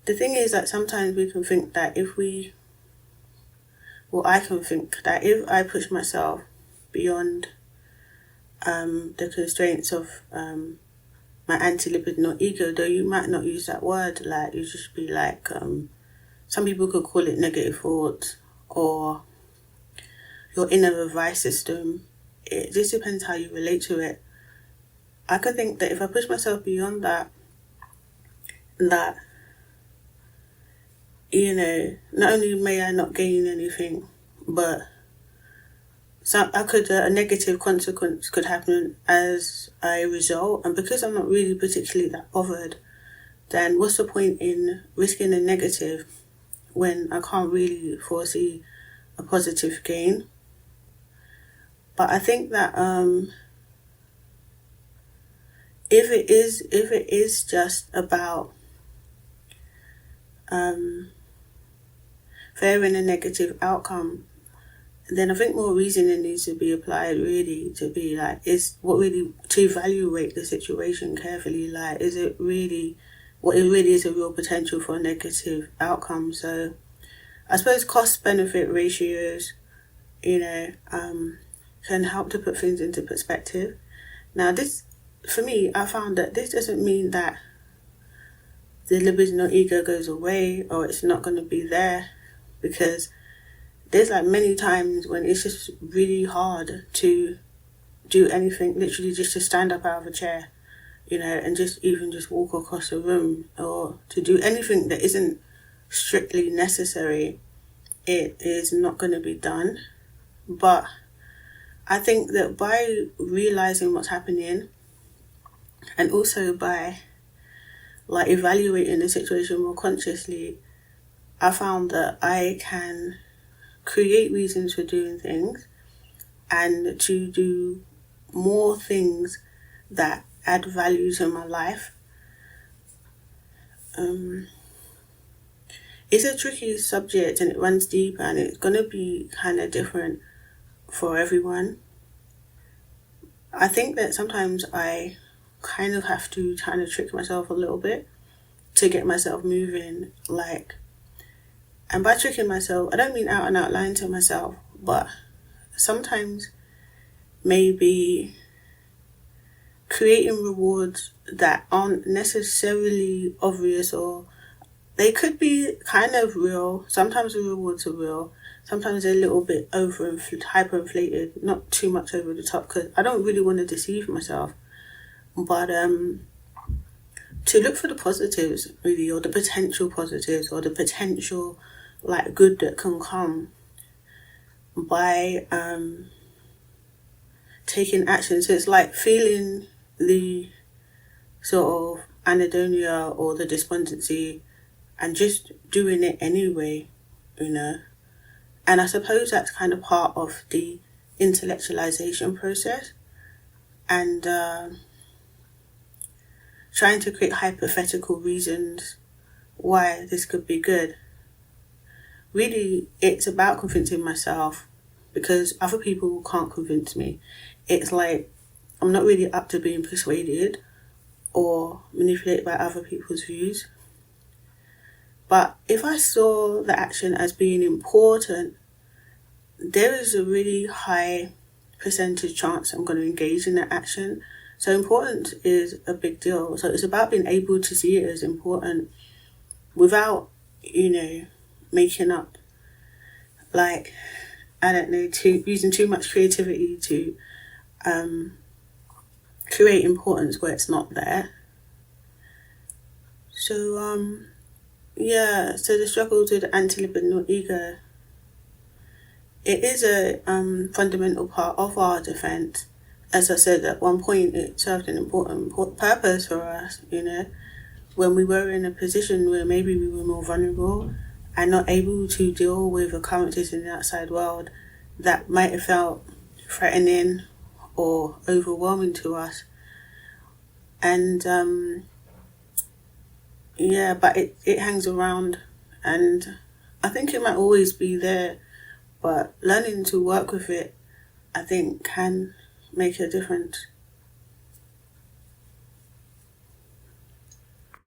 the thing is that sometimes we can think that I can think that if I push myself beyond the constraints of my anti-libidinal ego, though you might not use that word, like you just be like, some people could call it negative thoughts or your inner advice system. It just depends how you relate to it. I could think that if I push myself beyond that, not only may I not gain anything, but a negative consequence could happen as a result. And because I'm not really particularly that bothered, then what's the point in risking a negative when I can't really foresee a positive gain? But I think that if it is just about fearing a negative outcome, then I think more reasoning needs to be applied, really, to be like, to evaluate the situation carefully. Like, what it really is a real potential for a negative outcome. So I suppose cost-benefit ratios, can help to put things into perspective. Now, this, for me, I found that this doesn't mean that the libidinal ego goes away or it's not going to be there, because there's like many times when it's just really hard to do anything, literally just to stand up out of a chair, and just walk across a room, or to do anything that isn't strictly necessary. It is not going to be done. But I think that by realizing what's happening, and also by like evaluating the situation more consciously, I found that I can create reasons for doing things and to do more things that add value to my life. It's a tricky subject and it runs deep, and it's going to be kind of different for everyone. I think that sometimes I kind of have to kind of trick myself a little bit to get myself moving. And by tricking myself, I don't mean out and out lying to myself, but sometimes maybe creating rewards that aren't necessarily obvious, or they could be kind of real. Sometimes the rewards are real. Sometimes they're a little bit hyperinflated, not too much over the top, because I don't really want to deceive myself. But to look for the positives, really, or the potential positives, or the potential good that can come by taking action. So it's like feeling the sort of anhedonia or the despondency and just doing it anyway, And I suppose that's kind of part of the intellectualization process, and trying to create hypothetical reasons why this could be good. Really, it's about convincing myself, because other people can't convince me. It's like I'm not really up to being persuaded or manipulated by other people's views. But if I saw the action as being important, there is a really high percentage chance I'm going to engage in that action. So important is a big deal. So it's about being able to see it as important without, making up, using too much creativity to create importance where it's not there. So, so the struggles with the anti-libidinal ego, it is a fundamental part of our defense. As I said, at one point it served an important purpose for us, when we were in a position where maybe we were more vulnerable and not able to deal with occurrences in the outside world that might have felt threatening or overwhelming to us. And but it hangs around, and I think it might always be there, but learning to work with it, I think, can make a difference.